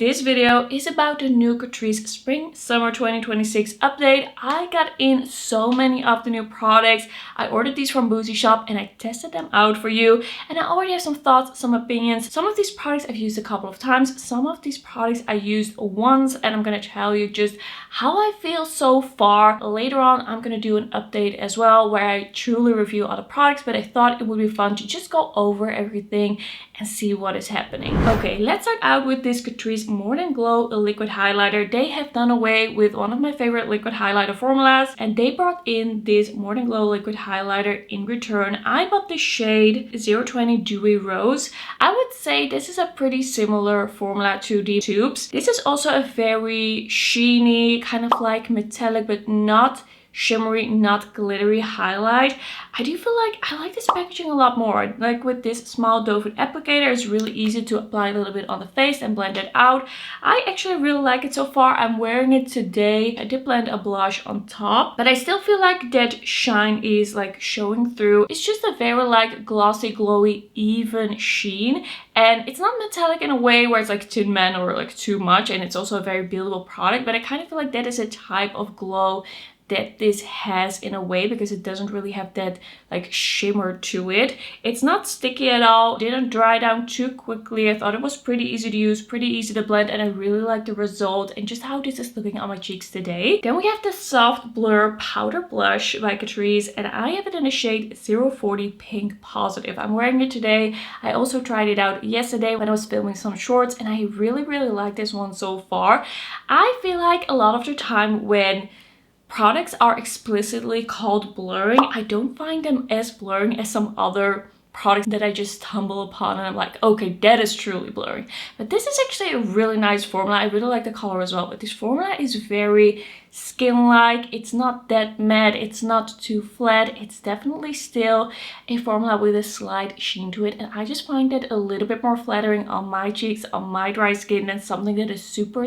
This video is about the new Catrice Spring Summer 2026 update. I got in so many of the new products. I ordered these from Bouncy shop and I tested them out for you. And I already have some thoughts, some opinions. Some of these products I've used a couple of times. Some of these products I used once, and I'm gonna tell you just how I feel so far. Later on, I'm gonna do an update as well where I truly review all the products, but I thought it would be fun to just go over everything and see what is happening. Okay, let's start out with this Catrice More Than Glow liquid highlighter. They have done away with one of my favorite liquid highlighter formulas and they brought in this More Than Glow liquid highlighter in return. I bought the shade 020 Dewy Rose. I would say this is a pretty similar formula to the tubes. This is also a very sheeny, kind of like metallic but not shimmery, not glittery highlight. I do feel like I like this packaging a lot more. Like with this small doe foot applicator, it's really easy to apply a little bit on the face and blend it out. I actually really like it so far. I'm wearing it today. I did blend a blush on top, but I still feel like that shine is like showing through. It's just a very like glossy, glowy, even sheen. And it's not metallic in a way where it's like Tin Man or like too much. And it's also a very buildable product, but I kind of feel like that is a type of glow that this has in a way, because it doesn't really have that like shimmer to it. It's not sticky at all, didn't dry down too quickly. I thought it was pretty easy to use, pretty easy to blend, and I really like the result and just how this is looking on my cheeks today. Then we have the Soft Blur Powder Blush by Catrice, and I have it in the shade 040 Pink Positive. I'm wearing it today. I also tried it out yesterday when I was filming some shorts, and I really like this one so far. I feel like a lot of the time when products are explicitly called blurring, I don't find them as blurring as some other products that I just stumble upon and I'm like, okay, that is truly blurring. But this is actually a really nice formula. I really like the color as well, but this formula is very skin-like. It's not that matte, it's not too flat. It's definitely still a formula with a slight sheen to it, and I just find that a little bit more flattering on my cheeks, on my dry skin, than something that is super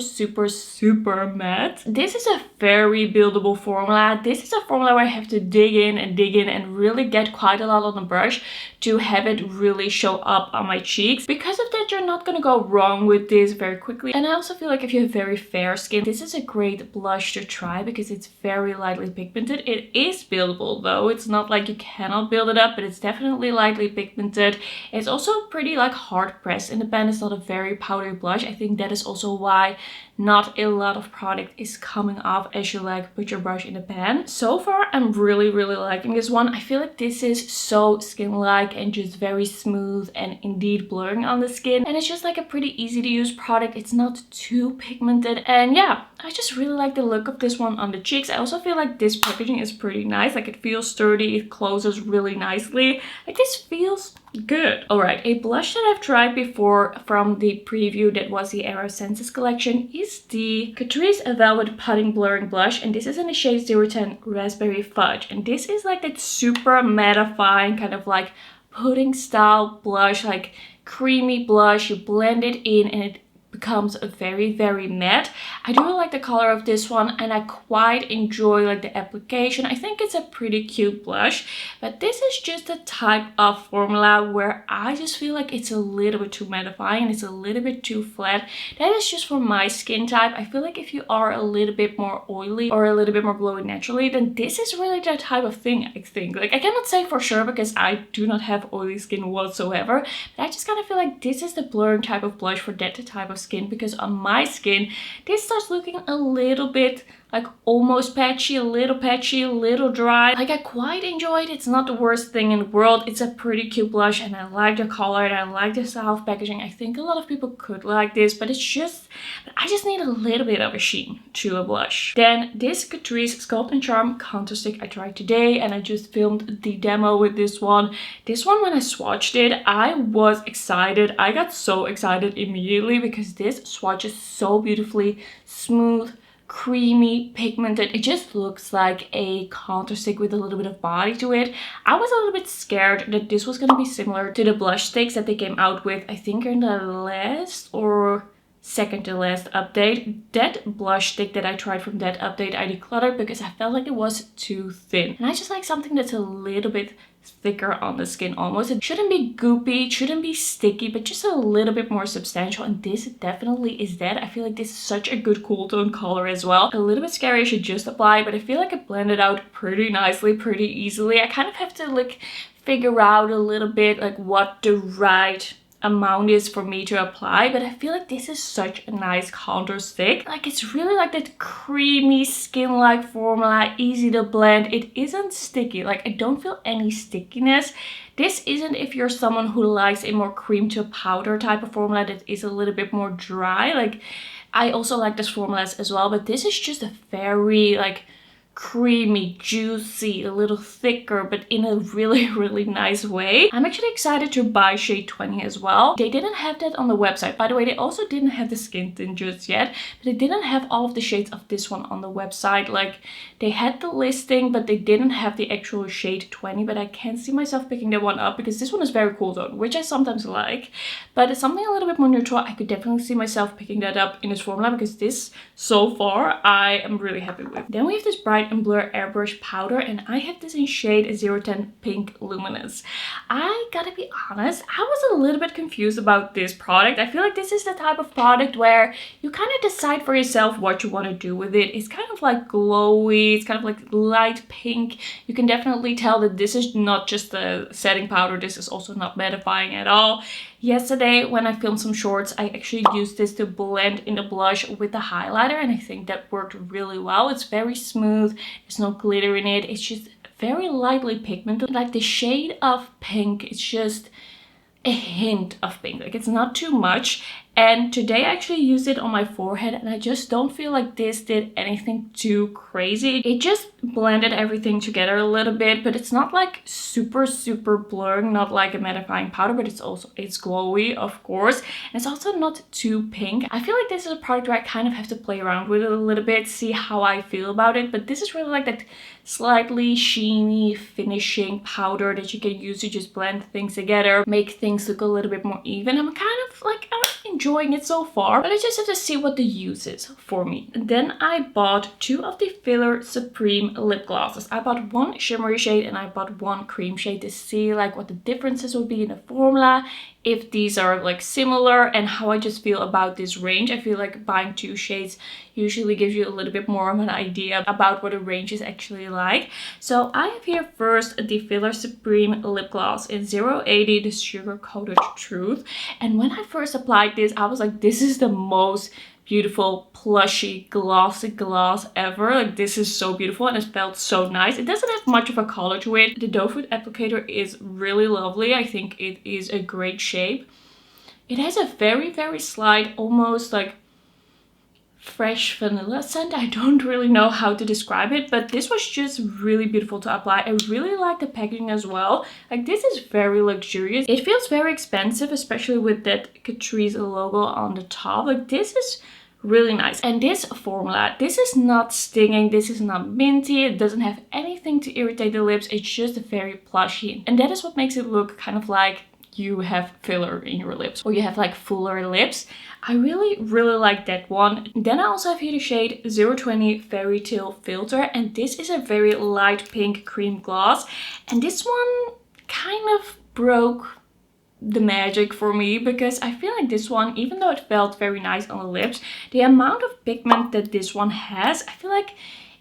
matte. This is a very buildable formula. This is a formula where I have to dig in and really get quite a lot on the brush to have it really show up on my cheeks. Because of that, you're not gonna go wrong with this very quickly. And I also feel like if you have very fair skin, this is a great blush to try because it's very lightly pigmented. It is buildable though. It's not like you cannot build it up, but it's definitely lightly pigmented. It's also pretty like hard pressed in the pan. It's not a very powdery blush. I think that is also why not a lot of product is coming off as you like put your brush in the pan. So far, I'm really liking this one. I feel like this is so skin-like and just very smooth and indeed blurring on the skin. And it's just like a pretty easy to use product. It's not too pigmented. And yeah, I just really like the look of this one on the cheeks. I also feel like this packaging is pretty nice. Like it feels sturdy. It closes really nicely. Like this feels good. Alright, a blush that I've tried before from the preview that was the Aero Senses collection is the Catrice Velvet Pudding Blurring Blush, and this is in the shade 010 Raspberry Fudge. And this is like that super mattifying kind of like pudding style blush, like creamy blush. You blend it in and it becomes a very matte. I do like the color of this one and I quite enjoy like the application. I think it's a pretty cute blush, but this is just a type of formula where I just feel like it's a little bit too mattifying. It's a little bit too flat. That is just for my skin type. I feel like if you are a little bit more oily or a little bit more glowy naturally, then this is really that type of thing, I think. Like I cannot say for sure because I do not have oily skin whatsoever, but I just kind of feel like this is the blurring type of blush for that type of skin, because on my skin this starts looking a little bit like almost patchy, a little dry. Like I quite enjoy it. It's not the worst thing in the world. It's a pretty cute blush and I like the color and I like the style of packaging. I think a lot of people could like this, but I just need a little bit of a sheen to a blush. Then this Catrice Sculpt and Charm contour stick I tried today, and I just filmed the demo with this one. This one, when I swatched it, I was excited. I got so excited immediately because this swatches so beautifully, smooth, creamy, pigmented. It just looks like a contour stick with a little bit of body to it. I was a little bit scared that this was going to be similar to the blush sticks that they came out with, I think in the last or second to last update. That blush stick that I tried from that update I decluttered because I felt like it was too thin. And I just like something that's a little bit thicker on the skin almost. It shouldn't be goopy, it shouldn't be sticky, but just a little bit more substantial, and this definitely is that. I feel like this is such a good cool tone color as well. A little bit scary I should just apply, but I feel like it blended out pretty nicely, pretty easily. I kind of have to like figure out a little bit like what the right amount is for me to apply, but I feel like this is such a nice contour stick. Like it's really like that creamy skin-like formula, easy to blend. It isn't sticky, like I don't feel any stickiness. This isn't if you're someone who likes a more cream to powder type of formula that is a little bit more dry. Like I also like this formula as well, but this is just a very like creamy, juicy, a little thicker, but in a really, really nice way. I'm actually excited to buy shade 20 as well. They didn't have that on the website. By the way, they also didn't have the skin tint just yet, but they didn't have all of the shades of this one on the website. Like they had the listing, but they didn't have the actual shade 20, but I can see myself picking that one up because this one is very cool tone, which I sometimes like, but it's something a little bit more neutral. I could definitely see myself picking that up in this formula because this, so far, I am really happy with. Then we have this bright and blur airbrush powder, and I have this in shade 010 Pink Luminance. I gotta be honest, I was a little bit confused about this product. I feel like this is the type of product where you kind of decide for yourself what you want to do with it. It's kind of like glowy, it's kind of like light pink. You can definitely tell that this is not just a setting powder, this is also not mattifying at all. Yesterday when I filmed some shorts, I actually used this to blend in the blush with the highlighter, and I think that worked really well. It's very smooth, there's no glitter in it, it's just very lightly pigmented. Like the shade of pink, it's just a hint of pink, like it's not too much. And today I actually used it on my forehead, and I just don't feel like this did anything too crazy. It just blended everything together a little bit, but it's not like super blurring, not like a mattifying powder, but it's glowy, of course. And it's also not too pink. I feel like this is a product where I kind of have to play around with it a little bit, see how I feel about it. But this is really like that slightly sheeny finishing powder that you can use to just blend things together, make things look a little bit more even. I'm kind of like, I'm enjoying it so far, but I just have to see what the use is for me. And then I bought 2 of the Filler Supreme lip glosses. I bought one shimmery shade and I bought one cream shade to see like what the differences would be in the formula, if these are like similar, and how I just feel about this range. I feel like buying 2 shades usually gives you a little bit more of an idea about what a range is actually like. So I have here first the Filler Supreme lip gloss in 080, the Sugarcoated Truth. And when I first applied this, I was like, this is the most beautiful plushy glossy gloss ever. Like this is so beautiful and it felt so nice. It doesn't have much of a color to it. The doe foot applicator is really lovely. I think it is a great shape. It has a very slight, almost like fresh vanilla scent. I don't really know how to describe it, but this was just really beautiful to apply. I really like the packaging as well. Like this is very luxurious. It feels very expensive, especially with that Catrice logo on the top. Like this is really nice. And this formula, this is not stinging, this is not minty, it doesn't have anything to irritate the lips. It's just very plushy, and that is what makes it look kind of like you have filler in your lips, or you have like fuller lips. I really like that one. Then I also have here the shade 020 Fairytale Filter, and this is a very light pink cream gloss, and this one kind of broke the magic for me, because I feel like this one, even though it felt very nice on the lips, the amount of pigment that this one has, I feel like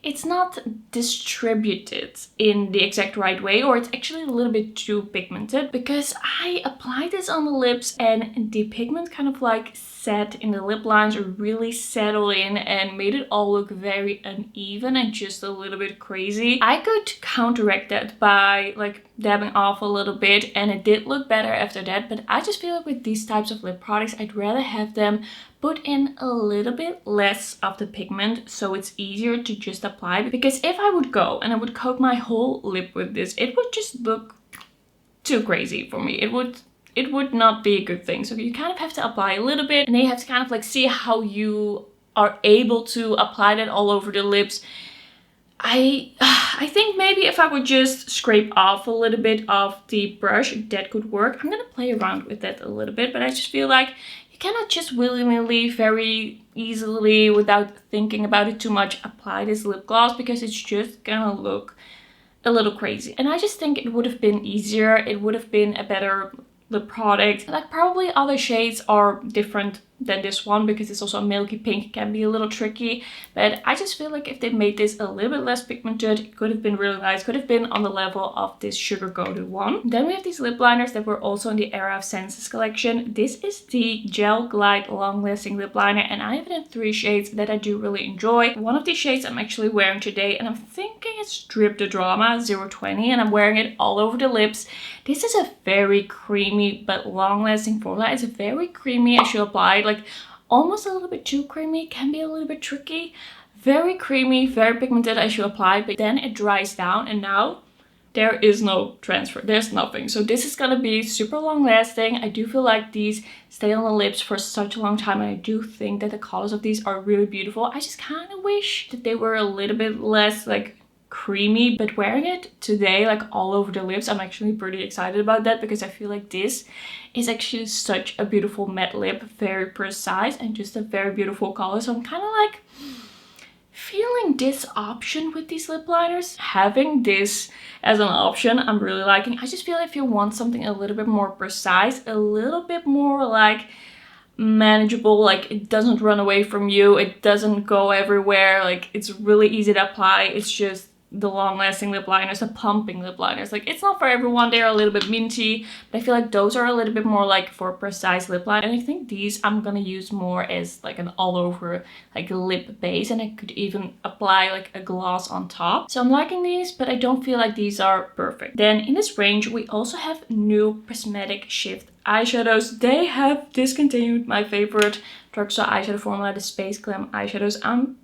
it's not distributed in the exact right way, or it's actually a little bit too pigmented, because I applied this on the lips and the pigment kind of like set in the lip lines, really settled in and made it all look very uneven and just a little bit crazy. I could counteract that by like dabbing off a little bit, and it did look better after that, but I just feel like with these types of lip products, I'd rather have them put in a little bit less of the pigment so it's easier to just apply. Because if I would go and I would coat my whole lip with this, it would just look too crazy for me. It would not be a good thing. So you kind of have to apply a little bit, and then you have to kind of like see how you are able to apply that all over the lips. I think maybe if I would just scrape off a little bit of the brush, that could work. I'm gonna play around with that a little bit, but I just feel like you cannot just willy-nilly, very easily, without thinking about it too much, apply this lip gloss because it's just gonna look a little crazy. And I just think it would have been easier. It would have been a better lip product. Like, probably other shades are different than this one because it's also a milky pink. It can be a little tricky, but I just feel like if they made this a little bit less pigmented, it could have been really nice. Could have been on the level of this Sugarcoated one. Then we have these lip liners that were also in the Era of Senses collection. This is the Gel Glide Long Lasting Lip Liner, and I have it in 3 shades that I do really enjoy. One of these shades I'm actually wearing today, and I'm thinking it's Drip the Drama 020, and I'm wearing it all over the lips. This is a very creamy but long lasting formula. It's very creamy as you apply it, like almost a little bit too creamy. It can be a little bit tricky. Very creamy, very pigmented as you apply, but then it dries down and now there is no transfer. There's nothing. So this is gonna be super long lasting. I do feel like these stay on the lips for such a long time, and I do think that the colors of these are really beautiful. I just kind of wish that they were a little bit less like creamy, but wearing it today like all over the lips, I'm actually pretty excited about that because I feel like this is actually such a beautiful matte lip, very precise and just a very beautiful color. So I'm kind of like feeling this option with these lip liners. Having this as an option, I'm really liking. I just feel if you want something a little bit more precise, a little bit more like manageable, like it doesn't run away from you, it doesn't go everywhere, like it's really easy to apply. It's just the long lasting lip liners, the pumping lip liners. Like, it's not for everyone. They're a little bit minty, but I feel like those are a little bit more like for precise lip line. And I think these I'm gonna use more as like an all over like lip base, and I could even apply like a gloss on top. So I'm liking these, but I don't feel like these are perfect. Then in this range we also have new Prismatic Shift eyeshadows. They have discontinued my favorite drugstore eyeshadow formula, the Space Glam eyeshadows. I'm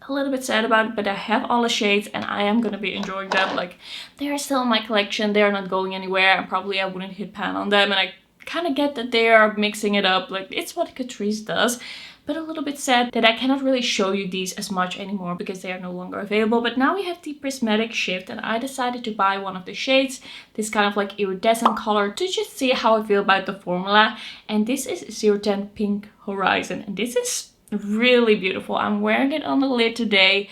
a little bit sad about it, but I have all the shades and I am gonna be enjoying them. Like, they are still in my collection, they are not going anywhere, and probably I wouldn't hit pan on them. And I kind of get that they are mixing it up, like it's what Catrice does, but a little bit sad that I cannot really show you these as much anymore because they are no longer available. But now we have the Prismatic Shift, and I decided to buy one of the shades, this kind of like iridescent color, to just see how I feel about the formula. And this is 010 Pink Horizon, and this is really beautiful. I'm wearing it on the lid today.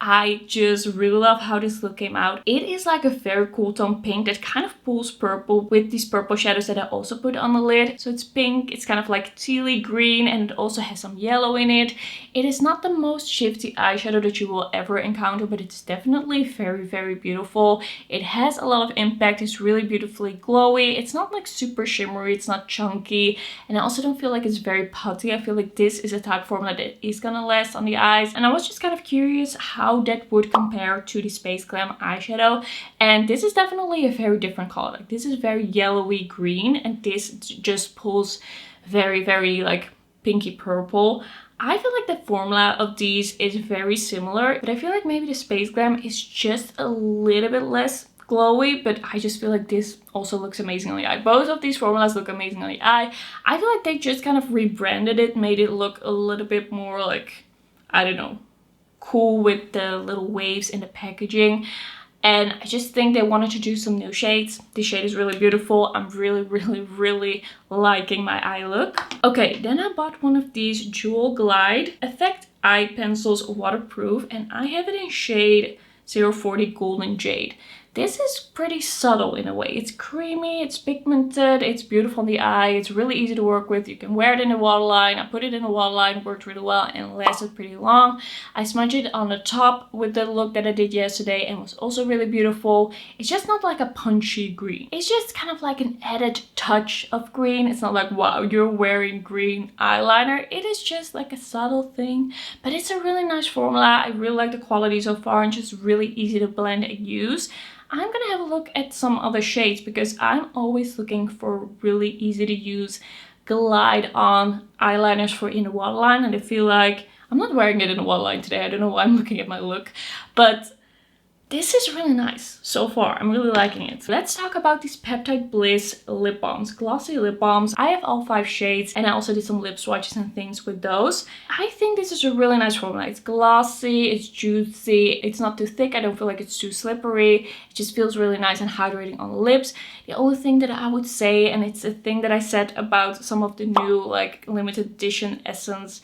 I just really love how this look came out. It is like a very cool tone pink that kind of pulls purple with these purple shadows that I also put on the lid. So it's pink, it's kind of like tealy green, and it also has some yellow in it. It is not the most shifty eyeshadow that you will ever encounter, but it's definitely very, very beautiful. It has a lot of impact. It's really beautifully glowy. It's not like super shimmery, it's not chunky, and I also don't feel like it's very putty. I feel like this is a type formula that is gonna last on the eyes, and I was just kind of curious how that would compare to the Space Glam eyeshadow. And this is definitely a very different color. Like, this is very yellowy green, and this just pulls very, very like pinky purple. I feel like the formula of these is very similar, but I feel like maybe the Space Glam is just a little bit less glowy, but I just feel like this also looks amazing on the eye. Both of these formulas look amazing on the eye. I feel like they just kind of rebranded it, made it look a little bit more like, I don't know, cool with the little waves in the packaging. And I just think they wanted to do some new shades. This shade is really beautiful. I'm really, really, really liking my eye look. Okay, then I bought one of these Jewel Glide Effect Eye Pencils, waterproof, and I have it in shade 040 Golden Jade. This is pretty subtle in a way. It's creamy, it's pigmented, it's beautiful on the eye, it's really easy to work with. You can wear it in the waterline. I put it in the waterline, worked really well, and lasted pretty long. I smudged it on the top with the look that I did yesterday, and was also really beautiful. It's just not like a punchy green. It's just kind of like an added touch of green. It's not like, wow, you're wearing green eyeliner. It is just like a subtle thing, but it's a really nice formula. I really like the quality so far, and just really easy to blend and use. I'm gonna have a look at some other shades because I'm always looking for really easy to use glide on eyeliners for in the waterline, and I feel like I'm not wearing it in the waterline today. I don't know why I'm looking at my look, but this is really nice so far. I'm really liking it. Let's talk about these Peptide Bliss lip balms, glossy lip balms. I have all 5 shades and I also did some lip swatches and things with those. I think this is a really nice formula. It's glossy, it's juicy, it's not too thick. I don't feel like it's too slippery. It just feels really nice and hydrating on the lips. The only thing that I would say, and it's a thing that I said about some of the new like limited edition Essence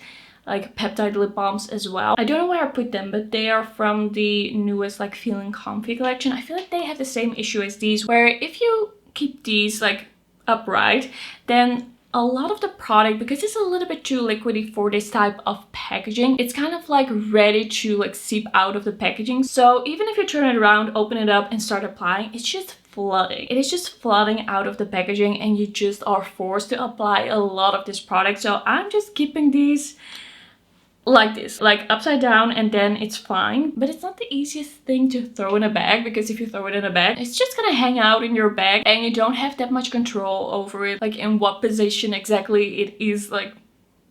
like peptide lip balms as well. I don't know where I put them, but they are from the newest like Feeling Comfy collection. I feel like they have the same issue as these, where if you keep these like upright, then a lot of the product, because it's a little bit too liquidy for this type of packaging, it's kind of like ready to like seep out of the packaging. So even if you turn it around, open it up and start applying, it's just flooding. It is just flooding out of the packaging and you just are forced to apply a lot of this product. So I'm just keeping these like this, like upside down, and then it's fine. But it's not the easiest thing to throw in a bag, because if you throw it in a bag, it's just gonna hang out in your bag and you don't have that much control over it, like in what position exactly it is like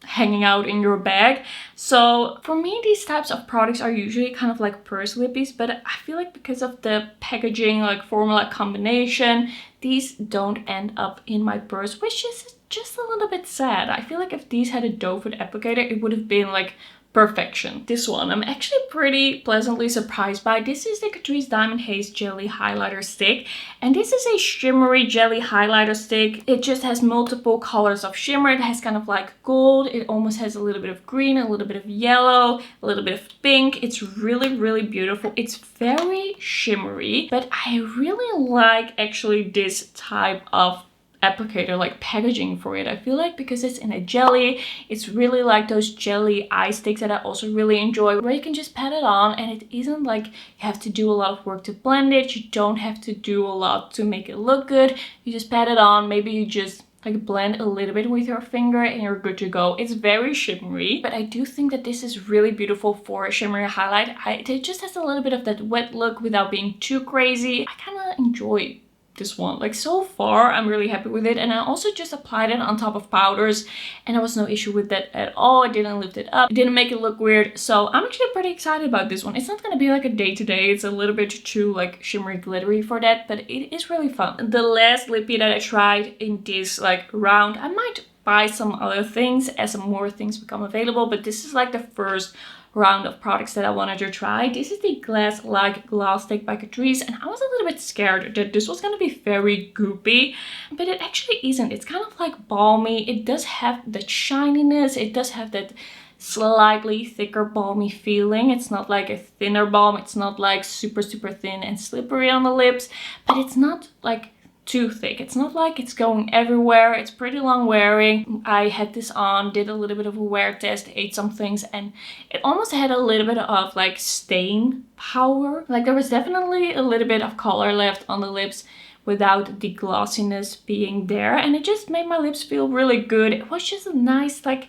hanging out in your bag. So for me, these types of products are usually kind of like purse lippies, but I feel like because of the packaging like formula combination, these don't end up in my purse, which is just a little bit sad. I feel like if these had a doe foot applicator, it would have been like perfection. This one I'm actually pretty pleasantly surprised by. This is the Catrice Diamond Haze Jelly Highlighter Stick, and this is a shimmery jelly highlighter stick. It just has multiple colors of shimmer. It has kind of like gold, it almost has a little bit of green, a little bit of yellow, a little bit of pink. It's really beautiful. It's very shimmery, but I really like actually this type of applicator, like packaging for it. I feel like because it's in a jelly, it's really like those jelly eye sticks that I also really enjoy, where you can just pat it on and it isn't like you have to do a lot of work to blend it. You don't have to do a lot to make it look good. You just pat it on, maybe you just like blend a little bit with your finger and you're good to go. It's very shimmery, but I do think that this is really beautiful for a shimmery highlight. It just has a little bit of that wet look without being too crazy. I kind of enjoy this one. Like so far I'm really happy with it, and I also just applied it on top of powders and there was no issue with that at all. I didn't lift it up, it didn't make it look weird, so I'm actually pretty excited about this one. It's not gonna be like a day-to-day, it's a little bit too like shimmery glittery for that, but it is really fun. The last lippy that I tried in this like round, I might buy some other things as some more things become available, but this is like the first round of products that I wanted to try. This is the Glass Like Gloss Stick by Catrice, and I was a little bit scared that this was going to be very goopy, but it actually isn't. It's kind of like balmy. It does have that shininess, it does have that slightly thicker balmy feeling. It's not like a thinner balm, it's not like super thin and slippery on the lips, but it's not like too thick. It's not like it's going everywhere. It's pretty long wearing. I had this on, did a little bit of a wear test, ate some things, and it almost had a little bit of like stain power. Like there was definitely a little bit of color left on the lips without the glossiness being there, and it just made my lips feel really good. It was just a nice like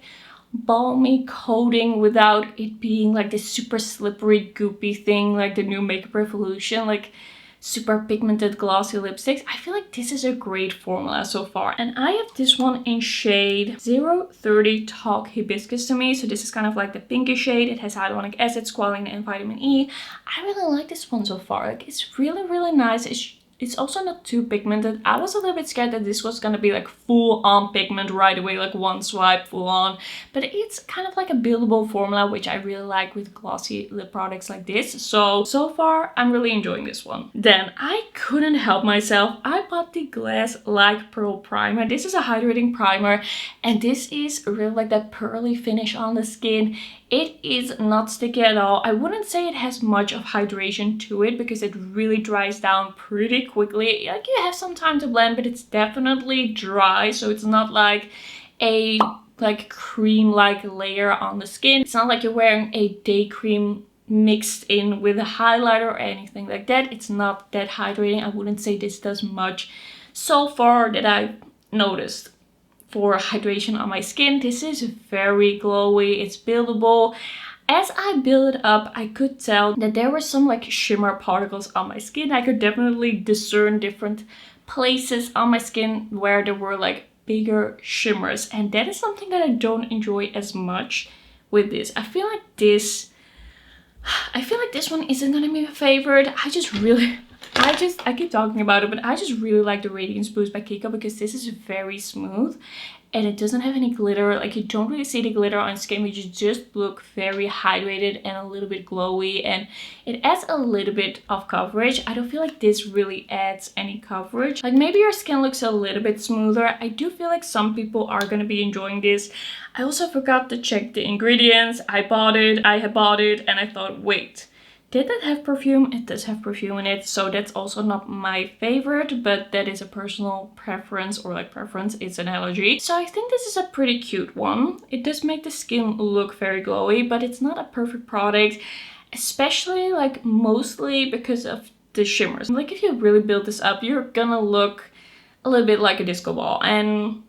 balmy coating without it being like this super slippery goopy thing like the new Makeup Revolution, like super pigmented glossy lipsticks. I feel like this is a great formula so far, and I have this one in shade 030 Talk Hibiscus to me. So this is kind of like the pinky shade. It has hyaluronic acid, squalene, and vitamin E. I really like this one so far. Like it's really nice. It's also not too pigmented. I was a little bit scared that this was gonna be like full on pigment right away, like one swipe full on, but it's kind of like a buildable formula, which I really like with glossy lip products like this. So far I'm really enjoying this one. Then I couldn't help myself. I bought the Glass Like Pearl Primer. This is a hydrating primer, and this is really like that pearly finish on the skin. It is not sticky at all. I wouldn't say it has much of hydration to it because it really dries down pretty quickly. Like you have some time to blend, but it's definitely dry, so it's not like a like cream-like layer on the skin. It's not like you're wearing a day cream mixed in with a highlighter or anything like that. It's not that hydrating. I wouldn't say this does much so far that I've noticed for hydration on my skin. This is very glowy, it's buildable. As I build it up, I could tell that there were some like shimmer particles on my skin. I could definitely discern different places on my skin where there were like bigger shimmers, and that is something that I don't enjoy as much with this. I feel like this I feel like this one isn't gonna be my favorite. I keep talking about it, but I just really like the Radiance Boost by Kiko because this is very smooth and it doesn't have any glitter. Like, you don't really see the glitter on skin, but you just look very hydrated and a little bit glowy, and it adds a little bit of coverage. I don't feel like this really adds any coverage. Like, maybe your skin looks a little bit smoother. I do feel like some people are gonna be enjoying this. I also forgot to check the ingredients. I had bought it, and I thought, wait, did that have perfume? It does have perfume in it, so that's also not my favorite, but that is a personal preference, or like preference, it's an allergy. So I think this is a pretty cute one. It does make the skin look very glowy, but it's not a perfect product, especially like mostly because of the shimmers. Like, if you really build this up, you're gonna look a little bit like a disco ball, and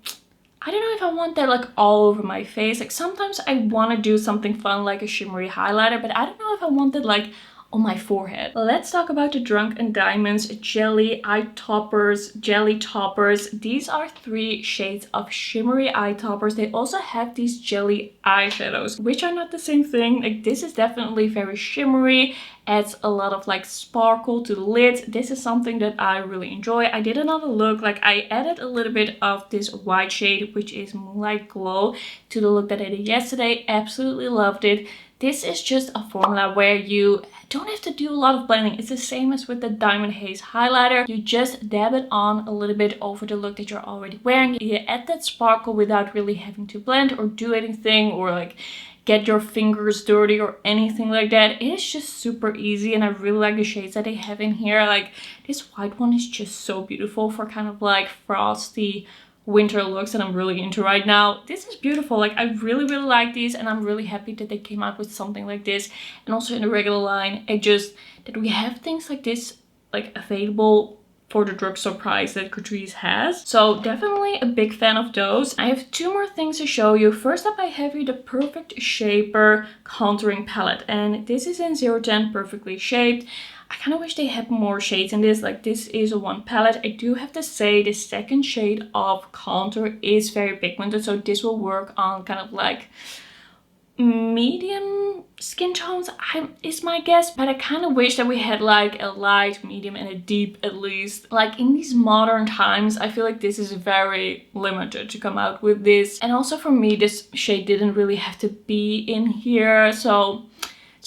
I don't know if I want that like all over my face. Like, sometimes I want to do something fun like a shimmery highlighter, but I don't know if I want that like on my forehead. Let's talk about the Drunken Diamonds Jelly Eye Toppers, Jelly Toppers. These are 3 shades of shimmery eye toppers. They also have these jelly eyeshadows, which are not the same thing. Like, this is definitely very shimmery, adds a lot of like sparkle to the lid. This is something that I really enjoy. I did another look, like I added a little bit of this white shade, which is Moonlight Glow, to the look that I did yesterday. Absolutely loved it. This is just a formula where you don't have to do a lot of blending. It's the same as with the Diamond Haze highlighter. You just dab it on a little bit over the look that you're already wearing. You add that sparkle without really having to blend or do anything, or like get your fingers dirty or anything like that. It is just super easy, and I really like the shades that they have in here. Like, this white one is just so beautiful for kind of like frosty winter looks that I'm really into right now. This is beautiful. Like, I really like these, and I'm really happy that they came out with something like this. And also in the regular line, that we have things like this like available for the drugstore price that Catrice has. So definitely a big fan of those. I have 2 more things to show you. First up, I have here the Perfect Shaper Contouring Palette, and this is in 010 Perfectly Shaped. I kind of wish they had more shades in this. Like, this is a 1 palette. I do have to say the second shade of contour is very pigmented, so this will work on kind of like medium skin tones is my guess, but I kind of wish that we had like a light, medium, and a deep at least. Like, in these modern times, I feel like this is very limited to come out with this, and also for me this shade didn't really have to be in here, so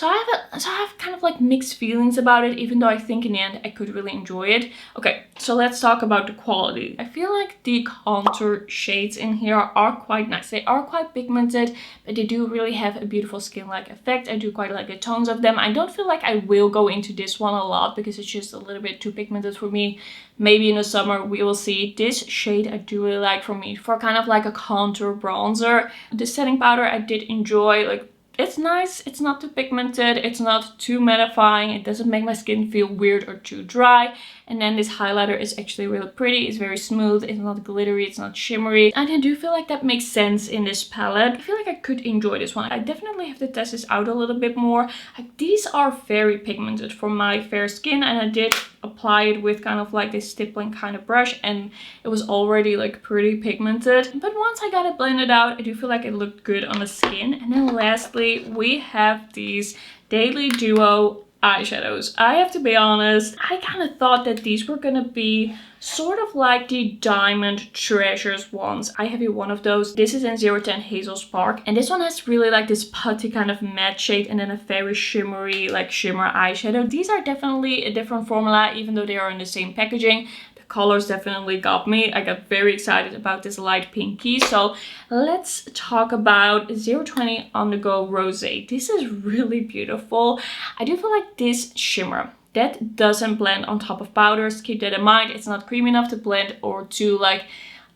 I have kind of like mixed feelings about it, even though I think in the end I could really enjoy it. Okay, so let's talk about the quality. I feel like the contour shades in here are quite nice. They are quite pigmented, but they do really have a beautiful skin-like effect. I do quite like the tones of them. I don't feel like I will go into this one a lot because it's just a little bit too pigmented for me. Maybe in the summer we will see. This shade I do really like for me for kind of like a contour bronzer. The setting powder I did enjoy. Like, it's nice, it's not too pigmented, it's not too mattifying, it doesn't make my skin feel weird or too dry. And then this highlighter is actually really pretty, it's very smooth, it's not glittery, it's not shimmery. And I do feel like that makes sense in this palette. I feel like I could enjoy this one. I definitely have to test this out a little bit more. Like, these are very pigmented for my fair skin, and I did apply it with kind of like this stippling kind of brush, and it was already like pretty pigmented. But once I got it blended out, I do feel like it looked good on the skin. And then lastly, we have these Daily Duo eyeshadows. I have to be honest, I kind of thought that these were gonna be sort of like the Diamond Treasures ones. I have here one of those. This is in 010 Hazel Spark, and this one has really like this putty kind of matte shade and then a very shimmery like shimmer eyeshadow. These are definitely a different formula, even though they are in the same packaging. Colors definitely got me. I got very excited about this light pinky. So let's talk about 020 On The Go Rosé. This is really beautiful. I do feel like this shimmer that doesn't blend on top of powders. Keep that in mind. It's not creamy enough to blend or to like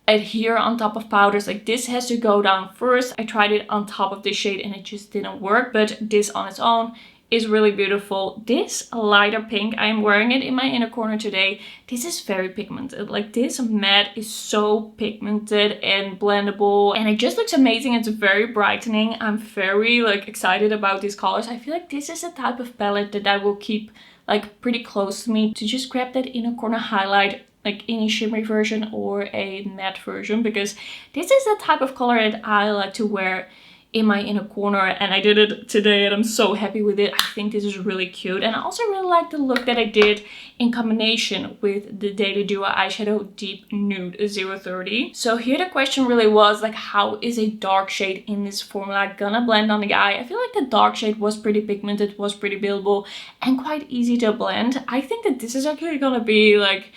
adhere on top of powders. Like, this has to go down first. I tried it on top of this shade and it just didn't work, but this on its own is really beautiful. This lighter pink, I am wearing it in my inner corner today. This is very pigmented. Like, this matte is so pigmented and blendable, and it just looks amazing. It's very brightening. I'm very like excited about these colors. I feel like this is a type of palette that I will keep like pretty close to me, to just grab that inner corner highlight, like any shimmery version or a matte version, because this is the type of color that I like to wear in my inner corner, and I did it today and I'm so happy with it. I think this is really cute, and I also really like the look that I did in combination with the Daily Duo eyeshadow Deep Nude 030. So here the question really was like, how is a dark shade in this formula gonna blend on the eye? I feel like the dark shade was pretty pigmented, was pretty buildable and quite easy to blend. I think that this is actually gonna be like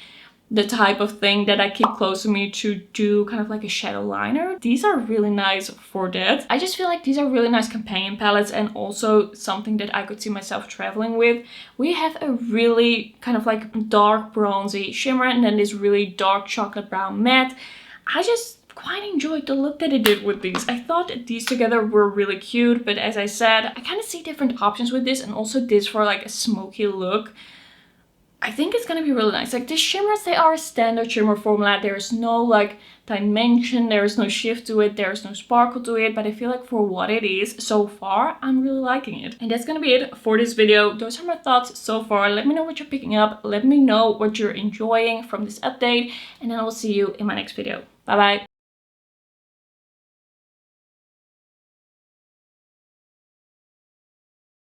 the type of thing that I keep close to me to do kind of like a shadow liner. These are really nice for that. I just feel like these are really nice companion palettes and also something that I could see myself traveling with. We have a really kind of like dark bronzy shimmer and then this really dark chocolate brown matte. I just quite enjoyed the look that I did with these. I thought that these together were really cute, but as I said, I kind of see different options with this and also this for like a smoky look. I think it's gonna be really nice. Like, the shimmers, they are a standard shimmer formula. There's no like dimension, there is no shift to it, there's no sparkle to it, but I feel like for what it is so far, I'm really liking it. And that's gonna be it for this video. Those are my thoughts so far. Let me know what you're picking up, let me know what you're enjoying from this update, and then I will see you in my next video. Bye bye.